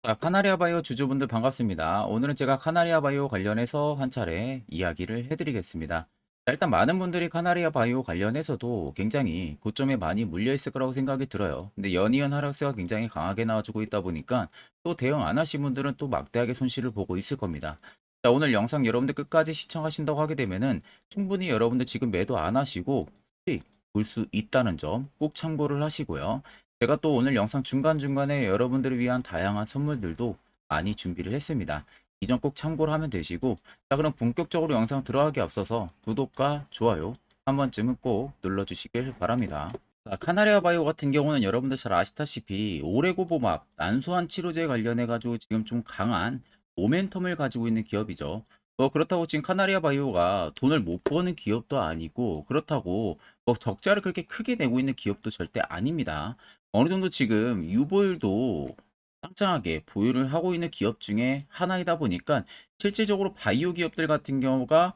자, 카나리아 바이오 주주분들 반갑습니다. 오늘은 제가 카나리아 바이오 관련해서 한 차례 이야기를 해드리겠습니다. 자, 일단 많은 분들이 카나리아 바이오 관련해서도 굉장히 고점에 많이 물려 있을 거라고 생각이 들어요. 근데 연이은 하락세가 굉장히 강하게 나와주고 있다 보니까 또 대응 안 하신 분들은 또 막대하게 손실을 보고 있을 겁니다. 자, 오늘 영상 여러분들 끝까지 시청하신다고 하게 되면은 충분히 여러분들 지금 매도 안 하시고 수익 볼 수 있다는 점 꼭 참고를 하시고요. 제가 또 오늘 영상 중간중간에 여러분들을 위한 다양한 선물들도 많이 준비를 했습니다. 이 점 꼭 참고를 하면 되시고, 자, 그럼 본격적으로 영상 들어가기 앞서서 구독과 좋아요 한 번쯤은 꼭 눌러주시길 바랍니다. 자, 카나리아 바이오 같은 경우는 여러분들 잘 아시다시피 오레고보맙 난소암 치료제 관련해 가지고 지금 좀 강한 모멘텀을 가지고 있는 기업이죠. 그렇다고 지금 카나리아 바이오가 돈을 못 버는 기업도 아니고, 그렇다고 적자를 그렇게 크게 내고 있는 기업도 절대 아닙니다. 어느 정도 지금 유보율도 짱짱하게 보유를 하고 있는 기업 중에 하나이다 보니까 실질적으로 바이오 기업들 같은 경우가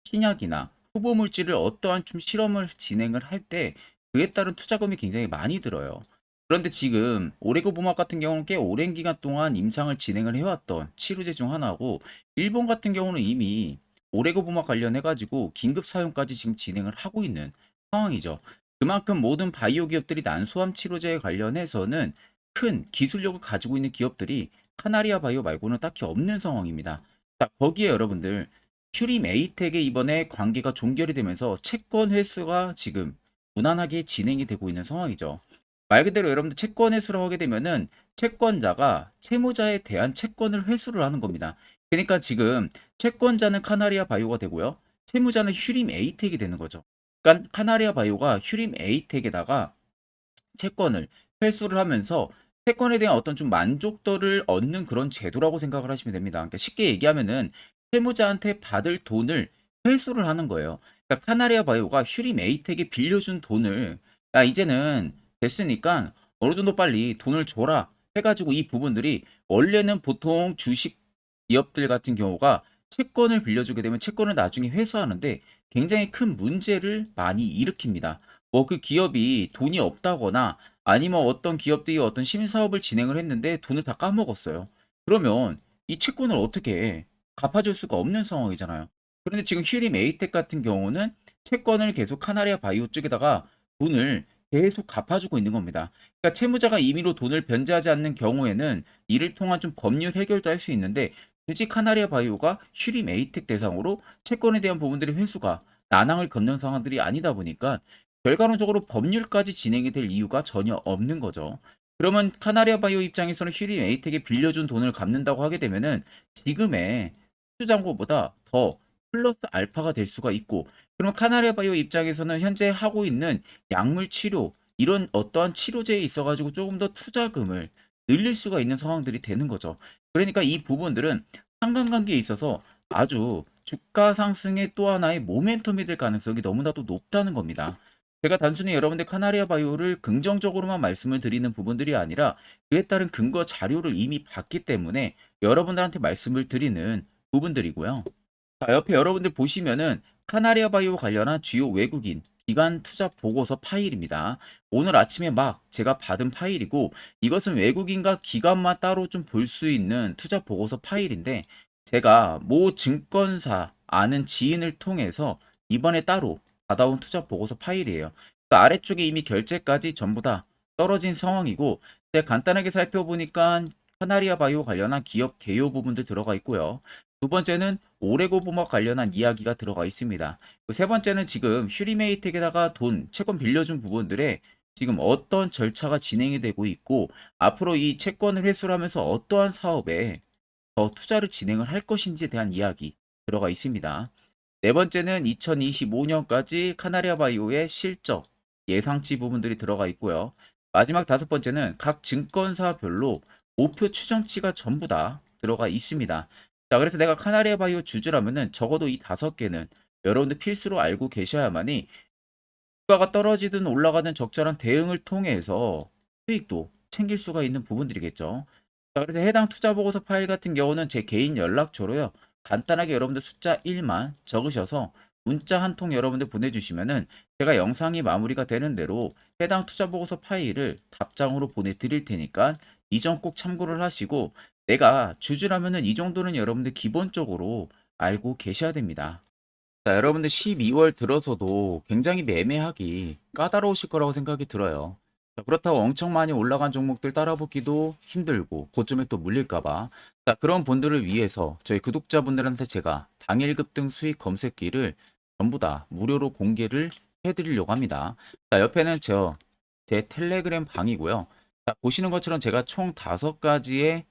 신약이나 후보 물질을 어떠한 좀 실험을 진행을 할 때 그에 따른 투자금이 굉장히 많이 들어요. 그런데 지금 오레고보막 같은 경우는 꽤 오랜 기간 동안 임상을 진행을 해왔던 치료제 중 하나고, 일본 같은 경우는 이미 오레고보막 관련해 가지고 긴급 사용까지 지금 진행을 하고 있는 상황이죠. 그만큼 모든 바이오 기업들이 난소암 치료제에 관련해서는 큰 기술력을 가지고 있는 기업들이 카나리아 바이오 말고는 딱히 없는 상황입니다. 자, 거기에 여러분들 큐림 에이텍의 이번에 관계가 종결이 되면서 채권 회수가 지금 무난하게 진행이 되고 있는 상황이죠. 말 그대로 여러분들 채권 회수를 하게 되면은 채권자가 채무자에 대한 채권을 회수를 하는 겁니다. 그러니까 지금 채권자는 카나리아 바이오가 되고요. 채무자는 휴림 에이텍이 되는 거죠. 그러니까 카나리아 바이오가 휴림 에이텍에다가 채권을 회수를 하면서 채권에 대한 어떤 좀 만족도를 얻는 그런 제도라고 생각을 하시면 됩니다. 그러니까 쉽게 얘기하면은 채무자한테 받을 돈을 회수를 하는 거예요. 그러니까 카나리아 바이오가 휴리 메이텍에 빌려준 돈을, 야, 이제는 됐으니까 어느 정도 빨리 돈을 줘라 해가지고, 이 부분들이 원래는 보통 주식 기업들 같은 경우가 채권을 빌려주게 되면 채권을 나중에 회수하는데 굉장히 큰 문제를 많이 일으킵니다. 그 기업이 돈이 없다거나 아니면 어떤 기업들이 어떤 신사업을 진행을 했는데 돈을 다 까먹었어요. 그러면 이 채권을 어떻게 갚아줄 수가 없는 상황이잖아요. 그런데 지금 휴림 에이텍 같은 경우는 채권을 계속 카나리아 바이오 쪽에다가 돈을 계속 갚아주고 있는 겁니다. 그러니까 채무자가 임의로 돈을 변제하지 않는 경우에는 이를 통한 좀 법률 해결도 할 수 있는데, 굳이 카나리아 바이오가 휴림 에이텍 대상으로 채권에 대한 부분들의 회수가 난항을 겪는 상황들이 아니다 보니까 결과론적으로 법률까지 진행이 될 이유가 전혀 없는 거죠. 그러면 카나리아 바이오 입장에서는 휴림 에이텍에 빌려준 돈을 갚는다고 하게 되면은 지금의 수장고보다 더 플러스 알파가 될 수가 있고, 그러면 카나리아 바이오 입장에서는 현재 하고 있는 약물 치료, 이런 어떠한 치료제에 있어가지고 조금 더 투자금을 늘릴 수가 있는 상황들이 되는 거죠. 그러니까 이 부분들은 상관관계에 있어서 아주 주가 상승의 또 하나의 모멘텀이 될 가능성이 너무나도 높다는 겁니다. 제가 단순히 여러분들 카나리아 바이오를 긍정적으로만 말씀을 드리는 부분들이 아니라 그에 따른 근거 자료를 이미 봤기 때문에 여러분들한테 말씀을 드리는 부분들이고요. 자, 옆에 여러분들 보시면은 카나리아 바이오 관련한 주요 외국인 기관 투자 보고서 파일입니다. 오늘 아침에 막 제가 받은 파일이고, 이것은 외국인과 기관만 따로 좀 볼 수 있는 투자 보고서 파일인데, 제가 모 증권사 아는 지인을 통해서 이번에 따로 받아온 투자 보고서 파일이에요. 그 아래쪽에 이미 결제까지 전부 다 떨어진 상황이고, 제가 간단하게 살펴보니까 카나리아 바이오 관련한 기업 개요 부분도 들어가 있고요. 두 번째는 오레고보막 관련한 이야기가 들어가 있습니다. 세 번째는 지금 휴리메이텍에다가 돈 채권 빌려준 부분들에 지금 어떤 절차가 진행이 되고 있고, 앞으로 이 채권을 회수를 하면서 어떠한 사업에 더 투자를 진행을 할 것인지에 대한 이야기 들어가 있습니다. 네 번째는 2025년까지 카나리아 바이오의 실적 예상치 부분들이 들어가 있고요. 마지막 다섯 번째는 각 증권사별로 목표 추정치가 전부 다 들어가 있습니다. 자, 그래서 내가 카나리아 바이오 주주라면은 적어도 이 다섯 개는 여러분들 필수로 알고 계셔야만이 주가가 떨어지든 올라가든 적절한 대응을 통해서 수익도 챙길 수가 있는 부분들이겠죠. 자, 그래서 해당 투자 보고서 파일 같은 경우는 제 개인 연락처로요. 간단하게 여러분들 숫자 1만 적으셔서 문자 한 통 여러분들 보내주시면은 제가 영상이 마무리가 되는 대로 해당 투자 보고서 파일을 답장으로 보내드릴 테니까 이 점 꼭 참고를 하시고 내가 주주라면은 이 정도는 여러분들 기본적으로 알고 계셔야 됩니다. 자, 여러분들 12월 들어서도 굉장히 매매하기 까다로우실 거라고 생각이 들어요. 자, 그렇다고 엄청 많이 올라간 종목들 따라붙기도 힘들고 고점에 또 물릴까봐. 자, 그런 분들을 위해서 저희 구독자분들한테 제가 당일 급등 수익 검색기를 전부 다 무료로 공개를 해드리려고 합니다. 자, 옆에는 제 텔레그램 방이고요. 자, 보시는 것처럼 제가 총 5가지의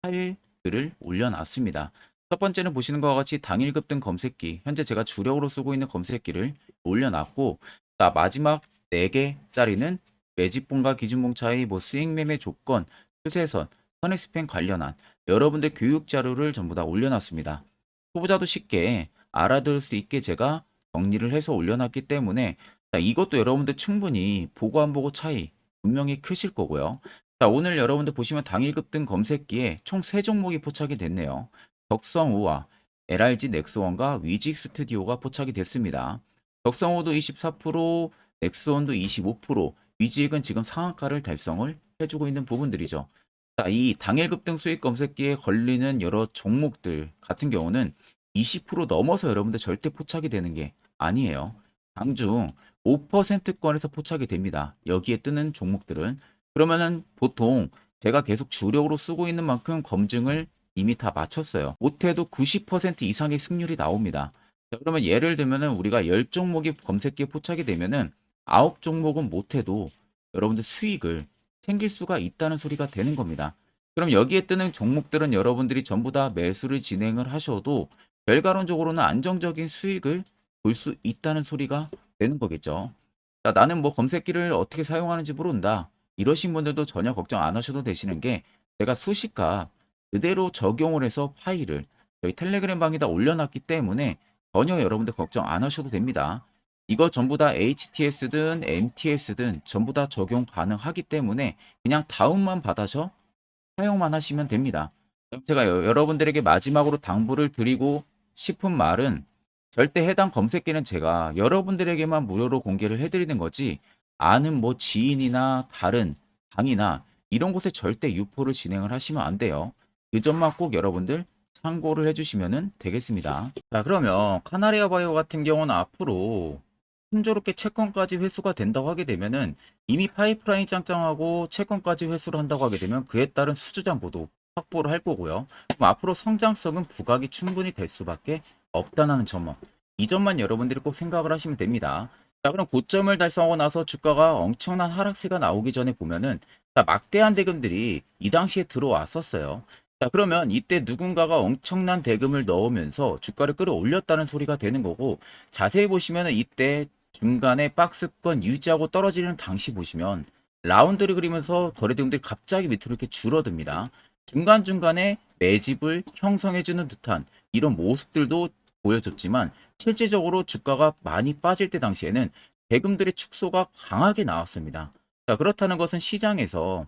파일들을 올려놨습니다. 첫 번째는 보시는 것과 같이 당일 급등 검색기, 현재 제가 주력으로 쓰고 있는 검색기를 올려놨고, 자, 마지막 4개짜리는 매집봉과 기준봉 차이, 뭐 수익 매매 조건, 추세선, 선행 스팬 관련한 여러분들 교육 자료를 전부 다 올려놨습니다. 초보자도 쉽게 알아들을 수 있게 제가 정리를 해서 올려놨기 때문에, 자, 이것도 여러분들 충분히 보고 안 보고 차이 분명히 크실 거고요. 자, 오늘 여러분들 보시면 당일 급등 검색기에 총 3종목이 포착이 됐네요. 덕성우와 LRG 넥스원과 위직 스튜디오가 포착이 됐습니다. 덕성우도 24%, 넥스원도 25%, 위직은 지금 상한가를 달성을 해주고 있는 부분들이죠. 자, 이 당일 급등 수익 검색기에 걸리는 여러 종목들 같은 경우는 20% 넘어서 여러분들 절대 포착이 되는 게 아니에요. 당중 5%권에서 포착이 됩니다. 여기에 뜨는 종목들은. 그러면은 보통 제가 계속 주력으로 쓰고 있는 만큼 검증을 이미 다 마쳤어요. 못해도 90% 이상의 승률이 나옵니다. 자, 그러면 예를 들면은 우리가 10종목이 검색기에 포착이 되면은 9종목은 못해도 여러분들 수익을 챙길 수가 있다는 소리가 되는 겁니다. 그럼 여기에 뜨는 종목들은 여러분들이 전부 다 매수를 진행을 하셔도 결과론적으로는 안정적인 수익을 볼 수 있다는 소리가 되는 거겠죠. 자, 나는 뭐 검색기를 어떻게 사용하는지 모른다. 이러신 분들도 전혀 걱정 안 하셔도 되시는 게 제가 수식과 그대로 적용을 해서 파일을 저희 텔레그램 방에다 올려놨기 때문에 전혀 여러분들 걱정 안 하셔도 됩니다. 이거 전부 다 HTS든 MTS든 전부 다 적용 가능하기 때문에 그냥 다운만 받아서 사용만 하시면 됩니다. 제가 여러분들에게 마지막으로 당부를 드리고 싶은 말은 절대 해당 검색기는 제가 여러분들에게만 무료로 공개를 해드리는 거지 아는 뭐 지인이나 다른 방이나 이런 곳에 절대 유포를 진행을 하시면 안 돼요. 그 점만 꼭 여러분들 참고를 해주시면 되겠습니다. 자, 그러면 카나리아 바이오 같은 경우는 앞으로 순조롭게 채권까지 회수가 된다고 하게 되면은 이미 파이프라인 짱짱하고 채권까지 회수를 한다고 하게 되면 그에 따른 수주잔고도 확보를 할 거고요. 그럼 앞으로 성장성은 부각이 충분히 될 수밖에 없다는 점만 이 점만 여러분들이 꼭 생각을 하시면 됩니다. 자, 그럼 고점을 달성하고 나서 주가가 엄청난 하락세가 나오기 전에 보면은 자, 막대한 대금들이 이 당시에 들어왔었어요. 자, 그러면 이때 누군가가 엄청난 대금을 넣으면서 주가를 끌어올렸다는 소리가 되는 거고 자세히 보시면은 이때 중간에 박스권 유지하고 떨어지는 당시 보시면 라운드를 그리면서 거래대금들이 갑자기 밑으로 이렇게 줄어듭니다. 중간중간에 매집을 형성해주는 듯한 이런 모습들도 보여줬지만 실질적으로 주가가 많이 빠질 때 당시에는 대금들의 축소가 강하게 나왔습니다. 자, 그렇다는 것은 시장에서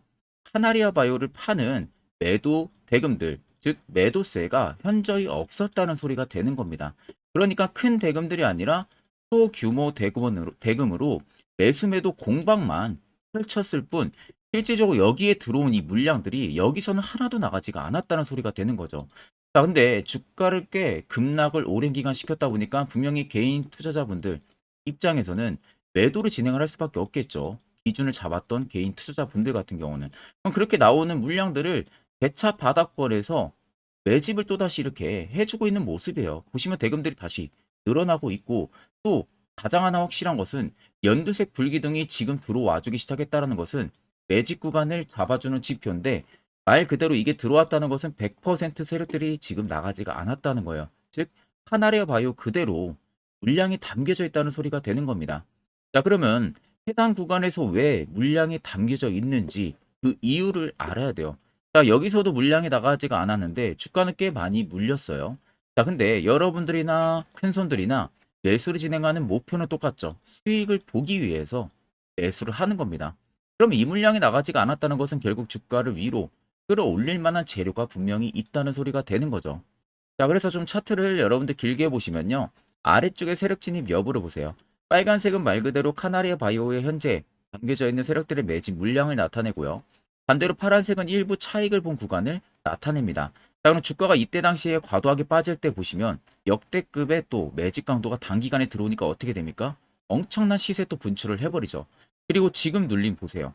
카나리아 바이오를 파는 매도 대금들, 즉 매도세가 현저히 없었다는 소리가 되는 겁니다. 그러니까 큰 대금들이 아니라 소규모 대금으로 매수 매도 공방만 펼쳤을 뿐 실질적으로 여기에 들어온 이 물량들이 여기서는 하나도 나가지가 않았다는 소리가 되는 거죠. 자, 근데 주가를 꽤 급락을 오랜 기간 시켰다 보니까 분명히 개인 투자자분들 입장에서는 매도를 진행을 할 수밖에 없겠죠. 기준을 잡았던 개인 투자자분들 같은 경우는. 그럼 그렇게 나오는 물량들을 대차 바닥권에서 매집을 또다시 이렇게 해주고 있는 모습이에요. 보시면 대금들이 다시 늘어나고 있고 또 가장 하나 확실한 것은 연두색 불기둥이 지금 들어와주기 시작했다는 것은 매집 구간을 잡아주는 지표인데 말 그대로 이게 들어왔다는 것은 100% 세력들이 지금 나가지가 않았다는 거예요. 즉 카나리아 바이오 그대로 물량이 담겨져 있다는 소리가 되는 겁니다. 자, 그러면 해당 구간에서 왜 물량이 담겨져 있는지 그 이유를 알아야 돼요. 자, 여기서도 물량이 나가지가 않았는데 주가는 꽤 많이 물렸어요. 자, 근데 여러분들이나 큰손들이나 매수를 진행하는 목표는 똑같죠. 수익을 보기 위해서 매수를 하는 겁니다. 그럼 이 물량이 나가지가 않았다는 것은 결국 주가를 위로 끌어올릴 만한 재료가 분명히 있다는 소리가 되는 거죠. 자, 그래서 좀 차트를 여러분들 길게 보시면요. 아래쪽에 세력 진입 여부를 보세요. 빨간색은 말 그대로 카나리아 바이오의 현재 담겨져 있는 세력들의 매집 물량을 나타내고요. 반대로 파란색은 일부 차익을 본 구간을 나타냅니다. 자, 그럼 주가가 이때 당시에 과도하게 빠질 때 보시면 역대급의 또 매집 강도가 단기간에 들어오니까 어떻게 됩니까? 엄청난 시세 또 분출을 해버리죠. 그리고 지금 눌림 보세요.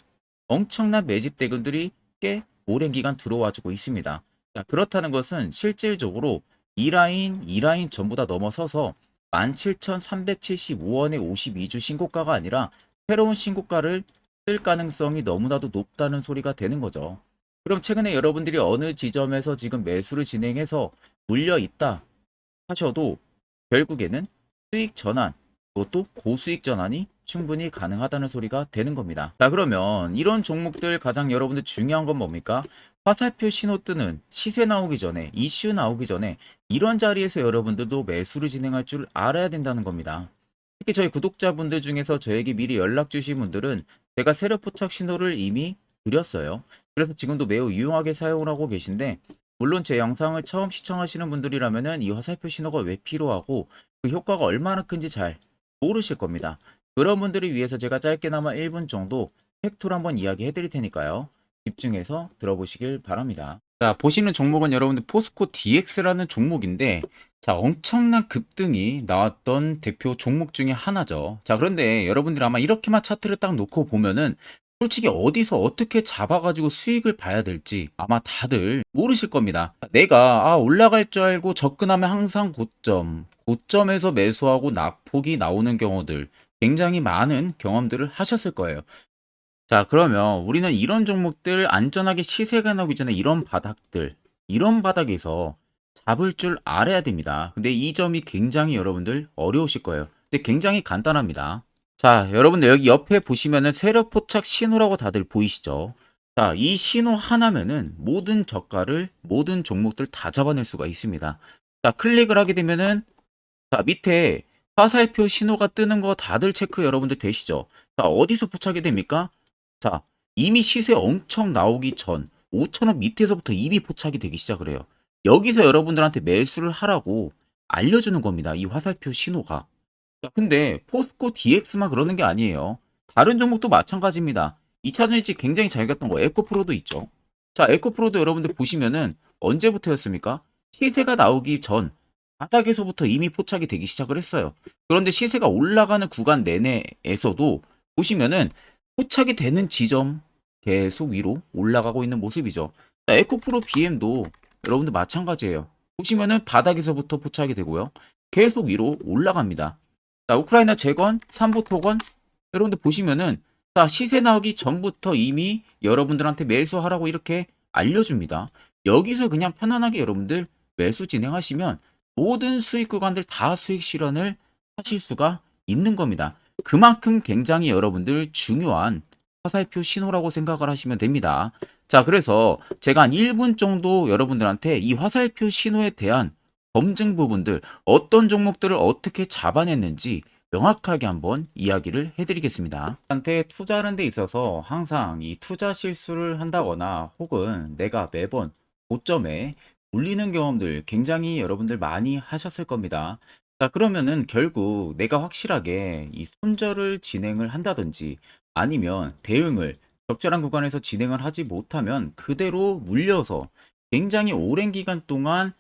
엄청난 매집 대금들이 꽤 오랜 기간 들어와주고 있습니다. 자, 그렇다는 것은 실질적으로 이 라인 전부 다 넘어서서 17,375원의 52주 신고가가 아니라 새로운 신고가를 쓸 가능성이 너무나도 높다는 소리가 되는 거죠. 그럼 최근에 여러분들이 어느 지점에서 지금 매수를 진행해서 물려 있다 하셔도 결국에는 수익 전환, 그것도 고수익 전환이 충분히 가능하다는 소리가 되는 겁니다. 자, 그러면 이런 종목들 가장 여러분들 중요한 건 뭡니까? 화살표 신호 뜨는 시세 나오기 전에, 이슈 나오기 전에 이런 자리에서 여러분들도 매수를 진행할 줄 알아야 된다는 겁니다. 특히 저희 구독자분들 중에서 저에게 미리 연락 주신 분들은 제가 세력 포착 신호를 이미 드렸어요. 그래서 지금도 매우 유용하게 사용을 하고 계신데, 물론 제 영상을 처음 시청하시는 분들이라면은 이 화살표 신호가 왜 필요하고 그 효과가 얼마나 큰지 잘 모르실 겁니다. 그런 분들을 위해서 제가 짧게나마 1분 정도 팩토를 한번 이야기해 드릴 테니까요. 집중해서 들어보시길 바랍니다. 자, 보시는 종목은 여러분들 포스코 DX라는 종목인데, 자, 엄청난 급등이 나왔던 대표 종목 중에 하나죠. 자, 그런데 여러분들이 아마 이렇게만 차트를 딱 놓고 보면은 솔직히 어디서 어떻게 잡아가지고 수익을 봐야 될지 아마 다들 모르실 겁니다. 내가 올라갈 줄 알고 접근하면 항상 고점에서 매수하고 낙폭이 나오는 경우들 굉장히 많은 경험들을 하셨을 거예요. 자, 그러면 우리는 이런 종목들 안전하게 시세가 나오기 전에 이런 바닥에서 잡을 줄 알아야 됩니다. 근데 이 점이 굉장히 여러분들 어려우실 거예요. 근데 굉장히 간단합니다. 자, 여러분들 여기 옆에 보시면은 세력 포착 신호라고 다들 보이시죠? 자, 이 신호 하나면은 모든 저가를, 모든 종목들 다 잡아낼 수가 있습니다. 자, 클릭을 하게 되면은 자, 밑에 화살표 신호가 뜨는 거 다들 체크 여러분들 되시죠? 자, 어디서 포착이 됩니까? 자, 이미 시세 엄청 나오기 전 5,000원 밑에서부터 이미 포착이 되기 시작을 해요. 여기서 여러분들한테 매수를 하라고 알려주는 겁니다. 이 화살표 신호가. 자, 근데 포스코 DX만 그러는 게 아니에요. 다른 종목도 마찬가지입니다. 2차 전지 굉장히 잘 갔던 거 에코프로도 있죠. 자, 에코프로도 여러분들 보시면은 언제부터였습니까? 시세가 나오기 전 바닥에서부터 이미 포착이 되기 시작을 했어요. 그런데 시세가 올라가는 구간 내내에서도 보시면은 포착이 되는 지점 계속 위로 올라가고 있는 모습이죠. 자, 에코프로 BM도 여러분들 마찬가지예요. 보시면은 바닥에서부터 포착이 되고요. 계속 위로 올라갑니다. 자, 우크라이나 재건, 삼부 토건 여러분들 보시면은 자, 시세 나오기 전부터 이미 여러분들한테 매수하라고 이렇게 알려줍니다. 여기서 그냥 편안하게 여러분들 매수 진행하시면 모든 수익 구간들 다 수익 실현을 하실 수가 있는 겁니다. 그만큼 굉장히 여러분들 중요한 화살표 신호라고 생각을 하시면 됩니다. 자, 그래서 제가 한 1분 정도 여러분들한테 이 화살표 신호에 대한 검증 부분들, 어떤 종목들을 어떻게 잡아냈는지 명확하게 한번 이야기를 해드리겠습니다. 한테 투자하는 데 있어서 항상 이 투자 실수를 한다거나 혹은 내가 매번 고점에 물리는 경험들 굉장히 여러분들 많이 하셨을 겁니다. 자, 그러면은 결국 내가 확실하게 이 손절을 진행을 한다든지 아니면 대응을 적절한 구간에서 진행을 하지 못하면 그대로 물려서 굉장히 오랜 기간 동안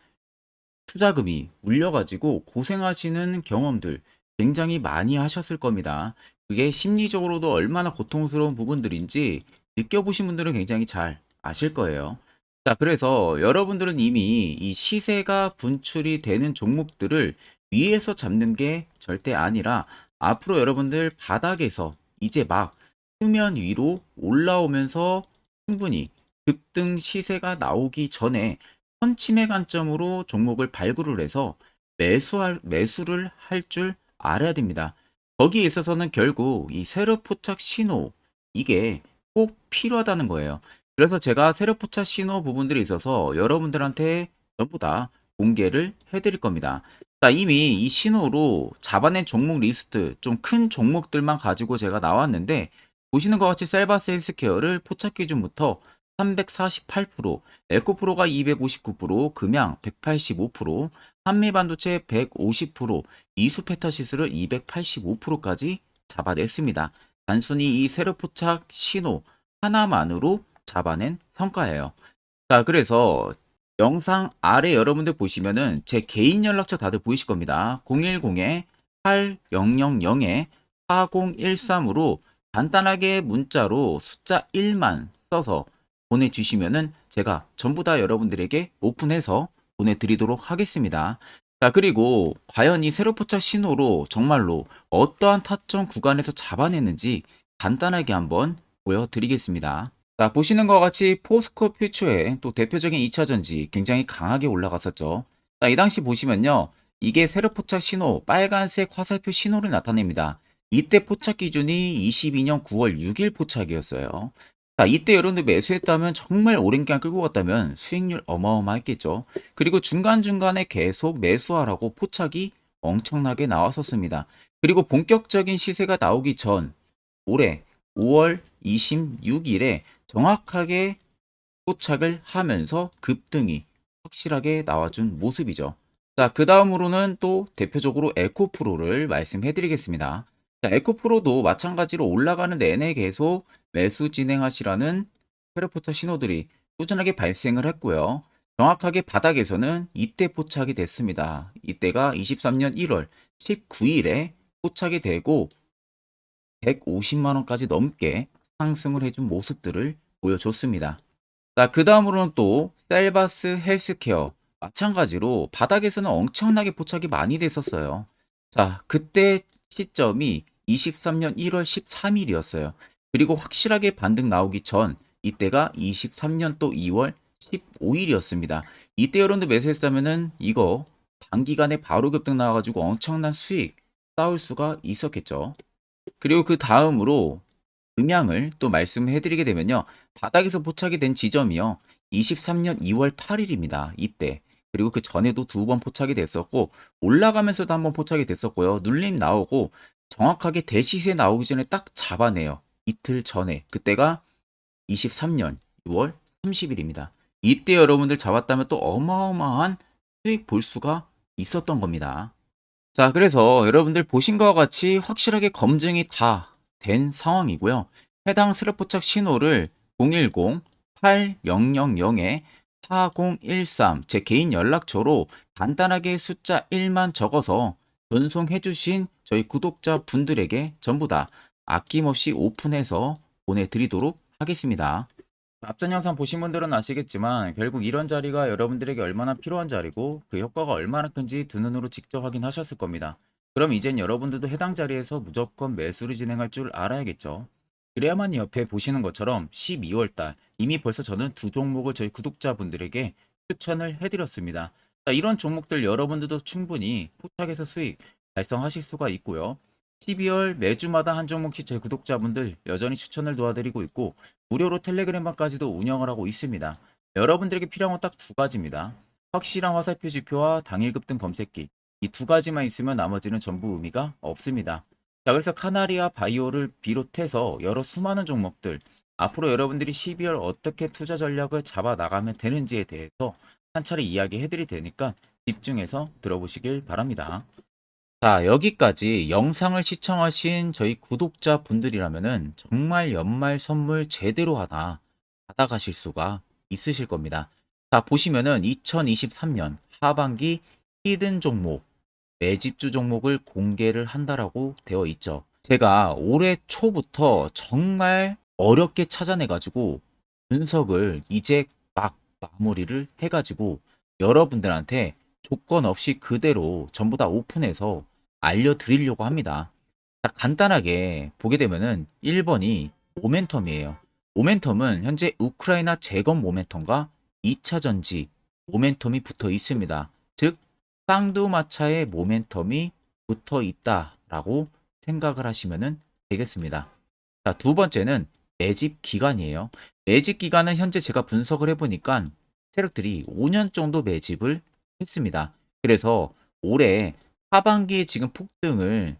투자금이 물려가지고 고생하시는 경험들 굉장히 많이 하셨을 겁니다. 그게 심리적으로도 얼마나 고통스러운 부분들인지 느껴보신 분들은 굉장히 잘 아실 거예요. 자, 그래서 여러분들은 이미 이 시세가 분출이 되는 종목들을 위에서 잡는 게 절대 아니라 앞으로 여러분들 바닥에서 이제 막 수면 위로 올라오면서 충분히 급등 시세가 나오기 전에 선침의 관점으로 종목을 발굴을 해서 매수를 할 줄 알아야 됩니다. 거기에 있어서는 결국 이 세력 포착 신호 이게 꼭 필요하다는 거예요. 그래서 제가 세력 포착 신호 부분들이 있어서 여러분들한테 전부 다 공개를 해드릴 겁니다. 자, 이미 이 신호로 잡아낸 종목 리스트 좀 큰 종목들만 가지고 제가 나왔는데 보시는 것 같이 셀바스 헬스케어를 포착 기준부터 348%, 에코프로가 259%, 금양 185%, 한미반도체 150%, 이수페타시스를 285%까지 잡아냈습니다. 단순히 이 세력 포착 신호 하나만으로 잡아낸 성과예요. 자, 그래서 영상 아래 여러분들 보시면은 제 개인 연락처 다들 보이실 겁니다. 010-8013-4013으로 간단하게 문자로 숫자 1만 써서 보내주시면은 제가 전부 다 여러분들에게 오픈해서 보내드리도록 하겠습니다. 자, 그리고 과연 이 세로 포착 신호로 정말로 어떠한 타점 구간에서 잡아냈는지 간단하게 한번 보여드리겠습니다. 자, 보시는 것과 같이 포스코 퓨처의 또 대표적인 2차 전지 굉장히 강하게 올라갔었죠. 자, 이 당시 보시면요. 이게 세로 포착 신호, 빨간색 화살표 신호를 나타냅니다. 이때 포착 기준이 22년 9월 6일 포착이었어요. 자, 이때 여러분들 매수했다면 정말 오랜 기간 끌고 갔다면 수익률 어마어마했겠죠. 그리고 중간중간에 계속 매수하라고 포착이 엄청나게 나왔었습니다. 그리고 본격적인 시세가 나오기 전 올해 5월 26일에 정확하게 포착을 하면서 급등이 확실하게 나와준 모습이죠. 자, 그 다음으로는 또 대표적으로 에코프로를 말씀해 드리겠습니다. 자, 에코프로도 마찬가지로 올라가는 내내 계속 매수 진행하시라는 페르포차 신호들이 꾸준하게 발생을 했고요. 정확하게 바닥에서는 이때 포착이 됐습니다. 이때가 23년 1월 19일에 포착이 되고 150만 원까지 넘게 상승을 해준 모습들을 보여줬습니다. 자, 그 다음으로는 또 셀바스 헬스케어 마찬가지로 바닥에서는 엄청나게 포착이 많이 됐었어요. 자, 그때 시점이 23년 1월 13일이었어요. 그리고 확실하게 반등 나오기 전 이때가 23년 또 2월 15일이었습니다. 이때 여러분들 매수했다면은 이거 단기간에 바로 급등 나와가지고 엄청난 수익 쌓을 수가 있었겠죠. 그리고 그 다음으로 음향을 또 말씀해 드리게 되면요. 바닥에서 포착이 된 지점이요. 23년 2월 8일입니다. 이때. 그리고 그 전에도 두 번 포착이 됐었고 올라가면서도 한번 포착이 됐었고요. 눌림 나오고 정확하게 대시세 나오기 전에 딱 잡아내요. 이틀 전에. 그때가 23년 6월 30일입니다. 이때 여러분들 잡았다면 또 어마어마한 수익 볼 수가 있었던 겁니다. 자, 그래서 여러분들 보신 것과 같이 확실하게 검증이 다 된 상황이고요. 해당 스랩포착 신호를 010-8000-4013 제 개인 연락처로 간단하게 숫자 1만 적어서 전송해 주신 저희 구독자 분들에게 전부 다 아낌없이 오픈해서 보내드리도록 하겠습니다. 앞전 영상 보신 분들은 아시겠지만 결국 이런 자리가 여러분들에게 얼마나 필요한 자리고 그 효과가 얼마나 큰지 두 눈으로 직접 확인하셨을 겁니다. 그럼 이젠 여러분들도 해당 자리에서 무조건 매수를 진행할 줄 알아야겠죠. 그래야만 옆에 보시는 것처럼 12월 달 이미 벌써 저는 두 종목을 저희 구독자분들에게 추천을 해드렸습니다. 자, 이런 종목들 여러분들도 충분히 포착해서 수익 달성하실 수가 있고요. 12월 매주마다 한 종목씩 제 구독자분들 여전히 추천을 도와드리고 있고 무료로 텔레그램방까지도 운영을 하고 있습니다. 여러분들에게 필요한 건 딱 두 가지입니다. 확실한 화살표 지표와 당일 급등 검색기. 이 두 가지만 있으면 나머지는 전부 의미가 없습니다. 자, 그래서 카나리아 바이오를 비롯해서 여러 수많은 종목들 앞으로 여러분들이 12월 어떻게 투자 전략을 잡아 나가면 되는지에 대해서 한 차례 이야기해 드릴 테니까 집중해서 들어보시길 바랍니다. 자, 여기까지 영상을 시청하신 저희 구독자 분들이라면은 정말 연말 선물 제대로 하나 받아가실 수가 있으실 겁니다. 자, 보시면은 2023년 하반기 히든 종목, 매집주 종목을 공개를 한다라고 되어 있죠. 제가 올해 초부터 정말 어렵게 찾아내가지고 분석을 이제 막 마무리를 해가지고 여러분들한테 조건 없이 그대로 전부 다 오픈해서 알려드리려고 합니다. 자, 간단하게 보게 되면은 1번이 모멘텀이에요. 모멘텀은 현재 우크라이나 재건 모멘텀과 2차 전지 모멘텀이 붙어 있습니다. 즉 쌍두마차의 모멘텀이 붙어 있다라고 생각을 하시면 되겠습니다. 자, 두 번째는 매집 기간이에요. 매집 기간은 현재 제가 분석을 해보니까 세력들이 5년 정도 매집을 했습니다. 그래서 올해 하반기에 지금 폭등을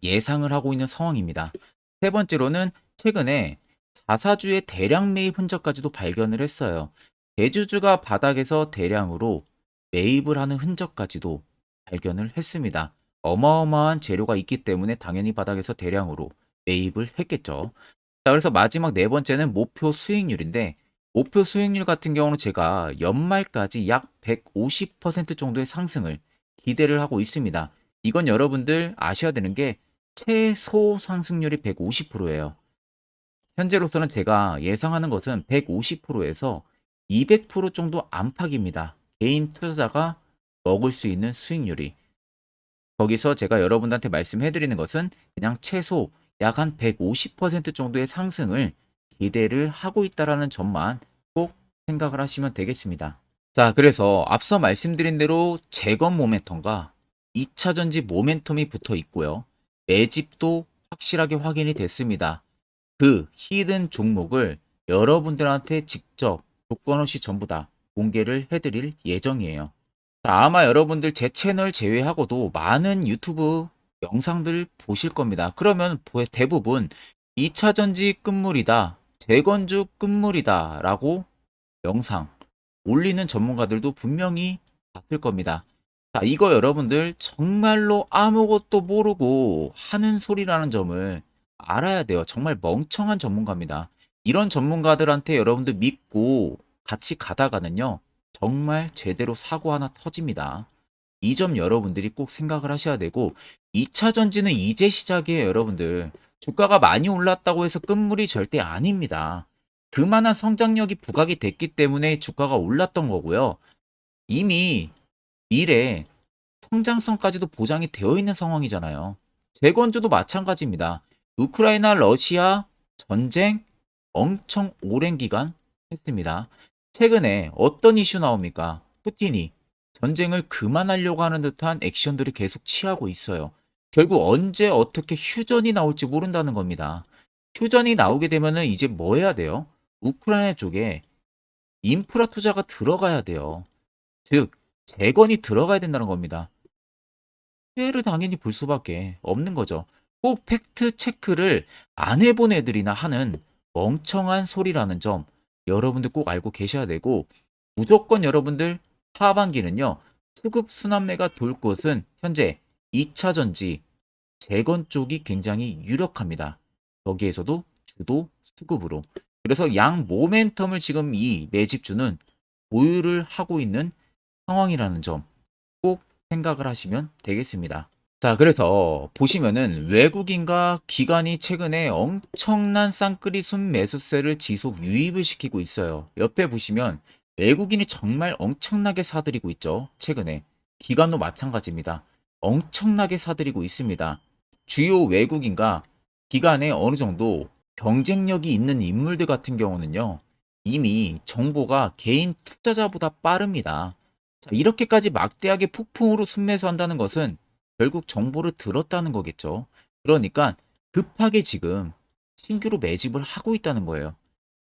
예상을 하고 있는 상황입니다. 세 번째로는 최근에 자사주의 대량 매입 흔적까지도 발견을 했어요. 대주주가 바닥에서 대량으로 매입을 하는 흔적까지도 발견을 했습니다. 어마어마한 재료가 있기 때문에 당연히 바닥에서 대량으로 매입을 했겠죠. 자, 그래서 마지막 네 번째는 목표 수익률인데, 목표 수익률 같은 경우는 제가 연말까지 약 150% 정도의 상승을 기대를 하고 있습니다. 이건 여러분들 아셔야 되는 게 최소 상승률이 150%예요. 현재로서는 제가 예상하는 것은 150%에서 200% 정도 안팎입니다. 개인 투자자가 먹을 수 있는 수익률이. 거기서 제가 여러분들한테 말씀해 드리는 것은 그냥 최소 약 한 150% 정도의 상승을 기대를 하고 있다라는 점만 꼭 생각을 하시면 되겠습니다. 자, 그래서 앞서 말씀드린 대로 재건 모멘텀과 2차 전지 모멘텀이 붙어 있고요. 매집도 확실하게 확인이 됐습니다. 그 히든 종목을 여러분들한테 직접 조건 없이 전부 다 공개를 해드릴 예정이에요. 자, 아마 여러분들 제 채널 제외하고도 많은 유튜브 영상들 보실 겁니다. 그러면 대부분 2차 전지 끝물이다, 재건주 끝물이다 라고 영상 올리는 전문가들도 분명히 봤을 겁니다. 자, 이거 여러분들 정말로 아무것도 모르고 하는 소리라는 점을 알아야 돼요. 정말 멍청한 전문가입니다. 이런 전문가들한테 여러분들 믿고 같이 가다가는요, 정말 제대로 사고 하나 터집니다. 이 점 여러분들이 꼭 생각을 하셔야 되고, 2차 전지는 이제 시작이에요, 여러분들. 주가가 많이 올랐다고 해서 끝물이 절대 아닙니다. 그만한 성장력이 부각이 됐기 때문에 주가가 올랐던 거고요. 이미 미래 성장성까지도 보장이 되어 있는 상황이잖아요. 재건주도 마찬가지입니다. 우크라이나 러시아 전쟁 엄청 오랜 기간 했습니다. 최근에 어떤 이슈 나옵니까? 푸틴이 전쟁을 그만하려고 하는 듯한 액션들을 계속 취하고 있어요. 결국 언제 어떻게 휴전이 나올지 모른다는 겁니다. 휴전이 나오게 되면은 이제 뭐 해야 돼요? 우크라이나 쪽에 인프라 투자가 들어가야 돼요. 즉, 재건이 들어가야 된다는 겁니다. 피해를 당연히 볼 수밖에 없는 거죠. 꼭 팩트 체크를 안 해본 애들이나 하는 멍청한 소리라는 점 여러분들 꼭 알고 계셔야 되고, 무조건 여러분들 하반기는요, 수급 순환매가 돌 곳은 현재 2차 전지 재건 쪽이 굉장히 유력합니다. 여기에서도 주도 수급으로. 그래서 양 모멘텀을 지금 이 매집주는 보유를 하고 있는 상황이라는 점 꼭 생각을 하시면 되겠습니다. 자, 그래서 보시면은 외국인과 기관이 최근에 엄청난 쌍끌이 순매수세를 지속 유입을 시키고 있어요. 옆에 보시면 외국인이 정말 엄청나게 사들이고 있죠. 최근에. 기관도 마찬가지입니다. 엄청나게 사들이고 있습니다. 주요 외국인과 기관에 어느 정도 경쟁력이 있는 인물들 같은 경우는요, 이미 정보가 개인 투자자보다 빠릅니다. 자, 이렇게까지 막대하게 폭풍으로 순매수한다는 것은 결국 정보를 들었다는 거겠죠. 그러니까 급하게 지금 신규로 매집을 하고 있다는 거예요.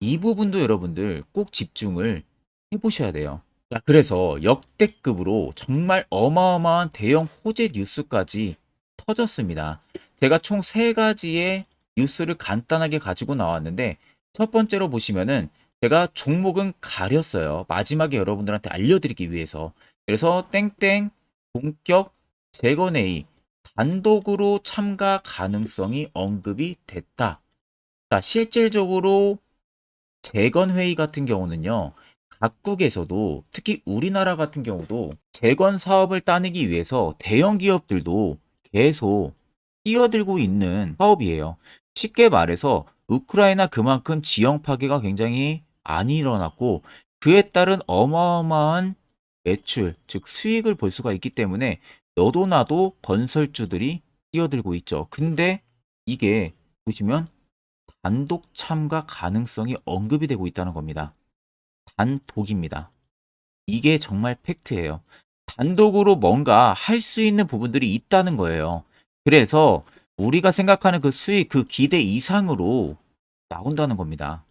이 부분도 여러분들 꼭 집중을 해보셔야 돼요. 자, 그래서 역대급으로 정말 어마어마한 대형 호재 뉴스까지 터졌습니다. 제가 총 세 가지의 뉴스를 간단하게 가지고 나왔는데, 첫 번째로 보시면은 제가 종목은 가렸어요. 마지막에 여러분들한테 알려드리기 위해서. 그래서 땡땡 본격 재건회의 단독으로 참가 가능성이 언급이 됐다. 자, 실질적으로 재건회의 같은 경우는요, 각국에서도 특히 우리나라 같은 경우도 재건 사업을 따내기 위해서 대형 기업들도 계속 뛰어들고 있는 사업이에요. 쉽게 말해서 우크라이나 그만큼 지형 파괴가 굉장히 많이 일어났고, 그에 따른 어마어마한 매출, 즉 수익을 볼 수가 있기 때문에 너도 나도 건설주들이 뛰어들고 있죠. 근데 이게 보시면 단독 참가 가능성이 언급이 되고 있다는 겁니다. 단독입니다. 이게 정말 팩트예요. 단독으로 뭔가 할 수 있는 부분들이 있다는 거예요. 그래서 우리가 생각하는 그 수익, 그 기대 이상으로 나온다는 겁니다.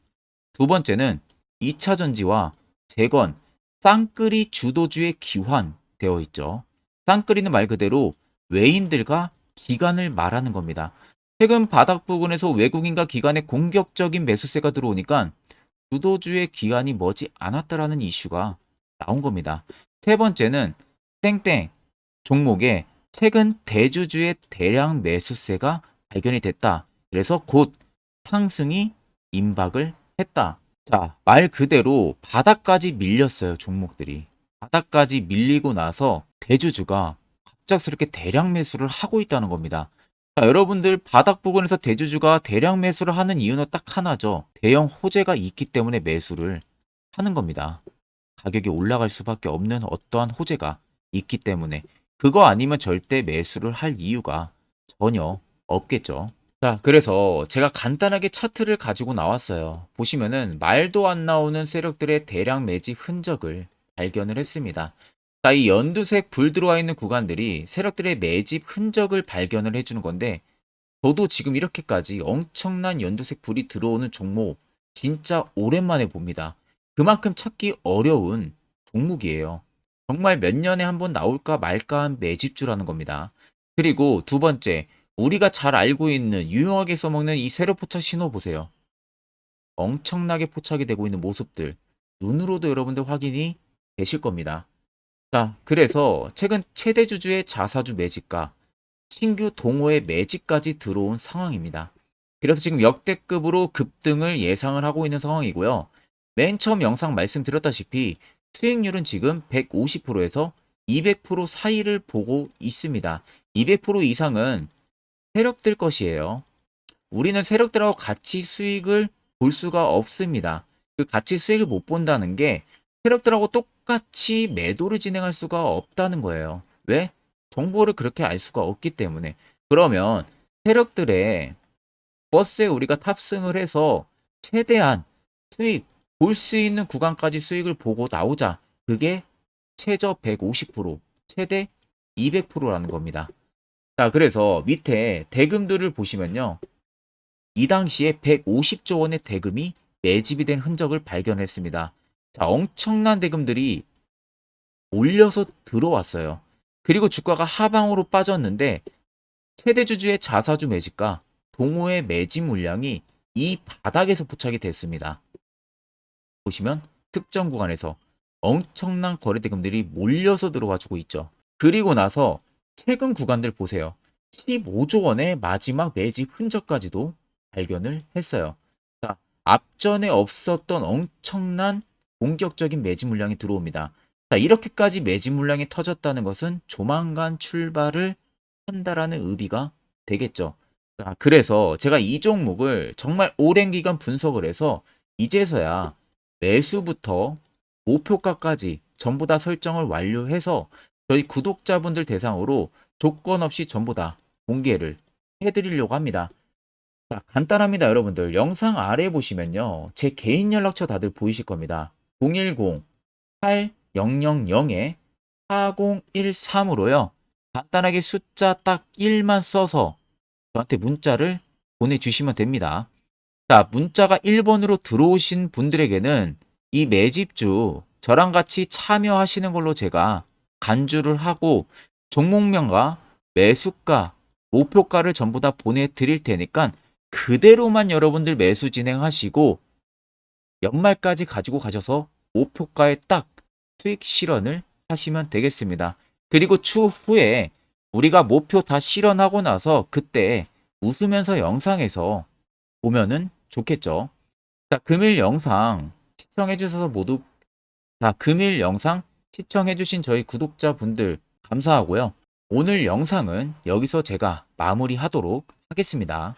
두 번째는 2차 전지와 재건, 쌍끌이 주도주의 기환되어 있죠. 쌍끌이는 말 그대로 외인들과 기관을 말하는 겁니다. 최근 바닥 부근에서 외국인과 기관의 공격적인 매수세가 들어오니까 주도주의 기관이 머지 않았다라는 이슈가 나온 겁니다. 세 번째는 땡땡 종목에 최근 대주주의 대량 매수세가 발견이 됐다. 그래서 곧 상승이 임박을 했다. 자, 말 그대로 바닥까지 밀렸어요, 종목들이. 바닥까지 밀리고 나서 대주주가 갑작스럽게 대량 매수를 하고 있다는 겁니다. 자, 여러분들 바닥 부근에서 대주주가 대량 매수를 하는 이유는 딱 하나죠. 대형 호재가 있기 때문에 매수를 하는 겁니다. 가격이 올라갈 수밖에 없는 어떠한 호재가 있기 때문에 그거 아니면 절대 매수를 할 이유가 전혀 없겠죠. 자, 그래서 제가 간단하게 차트를 가지고 나왔어요. 보시면은 말도 안 나오는 세력들의 대량 매집 흔적을 발견을 했습니다. 자, 이 연두색 불 들어와 있는 구간들이 세력들의 매집 흔적을 발견을 해주는 건데, 저도 지금 이렇게까지 엄청난 연두색 불이 들어오는 종목 진짜 오랜만에 봅니다. 그만큼 찾기 어려운 종목이에요. 정말 몇 년에 한 번 나올까 말까 한 매집주라는 겁니다. 그리고 두 번째, 우리가 잘 알고 있는 유용하게 써먹는 이 세로 포착 신호 보세요. 엄청나게 포착이 되고 있는 모습들 눈으로도 여러분들 확인이 되실 겁니다. 자, 그래서 최근 최대 주주의 자사주 매집과 신규 동호회 매집까지 들어온 상황입니다. 그래서 지금 역대급으로 급등을 예상을 하고 있는 상황이고요. 맨 처음 영상 말씀드렸다시피 수익률은 지금 150%에서 200% 사이를 보고 있습니다. 200% 이상은 세력들 것이에요. 우리는 세력들하고 같이 수익을 볼 수가 없습니다. 그 같이 수익을 못 본다는 게 세력들하고 똑같이 매도를 진행할 수가 없다는 거예요. 왜? 정보를 그렇게 알 수가 없기 때문에. 그러면 세력들의 버스에 우리가 탑승을 해서 최대한 수익 볼 수 있는 구간까지 수익을 보고 나오자. 그게 최저 150%, 최대 200%라는 겁니다. 자, 그래서 밑에 대금들을 보시면요. 이 당시에 150조 원의 대금이 매집이 된 흔적을 발견했습니다. 자, 엄청난 대금들이 올려서 들어왔어요. 그리고 주가가 하방으로 빠졌는데 최대 주주의 자사주 매집과 동호회 매집 물량이 이 바닥에서 포착이 됐습니다. 보시면 특정 구간에서 엄청난 거래 대금들이 몰려서 들어와 주고 있죠. 그리고 나서 최근 구간들 보세요. 15조 원의 마지막 매집 흔적까지도 발견을 했어요. 자, 앞전에 없었던 엄청난 공격적인 매집 물량이 들어옵니다. 자, 이렇게까지 매집 물량이 터졌다는 것은 조만간 출발을 한다라는 의미가 되겠죠. 자, 그래서 제가 이 종목을 정말 오랜 기간 분석을 해서 이제서야 매수부터 목표가까지 전부 다 설정을 완료해서 저희 구독자분들 대상으로 조건 없이 전부 다 공개를 해드리려고 합니다. 자, 간단합니다, 여러분들. 영상 아래 보시면요. 제 개인 연락처 다들 보이실 겁니다. 010-8013-4013으로요. 간단하게 숫자 딱 1만 써서 저한테 문자를 보내주시면 됩니다. 자, 문자가 1번으로 들어오신 분들에게는 이 매집주 저랑 같이 참여하시는 걸로 제가 간주를 하고 종목명과 매수가, 목표가를 전부 다 보내드릴 테니까 그대로만 여러분들 매수 진행하시고 연말까지 가지고 가셔서 목표가에 딱 수익 실현을 하시면 되겠습니다. 그리고 추후에 우리가 목표 다 실현하고 나서 그때 웃으면서 영상에서 보면은 좋겠죠. 자, 금일 영상 시청해 주셔서 모두 금일 영상 시청해 주신 저희 구독자분들 감사하고요. 오늘 영상은 여기서 제가 마무리하도록 하겠습니다.